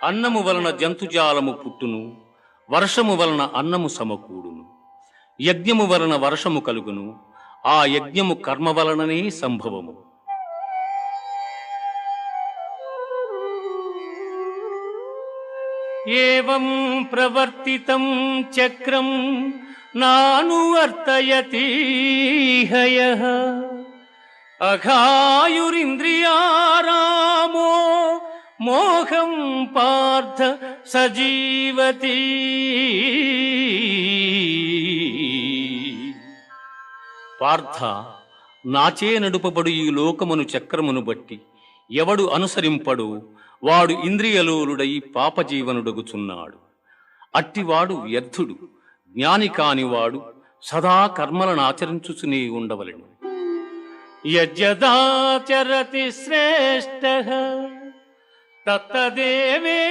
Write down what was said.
అన్నము వలన జంతుజాలము పుట్టును, వర్షము వలన అన్నము సమకూడును. యజ్ఞము వలన వర్షము కలుగును, ఆ యజ్ఞము కర్మ వలననే సంభవము. ఏవం ప్రవర్తితం చక్రం నానువర్తయతి హయః అఘాయురింద్రియారామో మోహం పార్థ సజీవతి. పార్థ, నాచే నడుపబడు ఈ లోకమును చక్రమును బట్టి ఎవడు అనుసరింపడు వాడు ఇంద్రియలోలుడై పాపజీవనుడగుచున్నాడు. అట్టివాడు వ్యర్థుడు. జ్ఞాని కానివాడు సదా కర్మలను ఆచరించుచునే ఉండవలెను. యజ్జదాచరతి శ్రేష్ఠః తత్తదేవే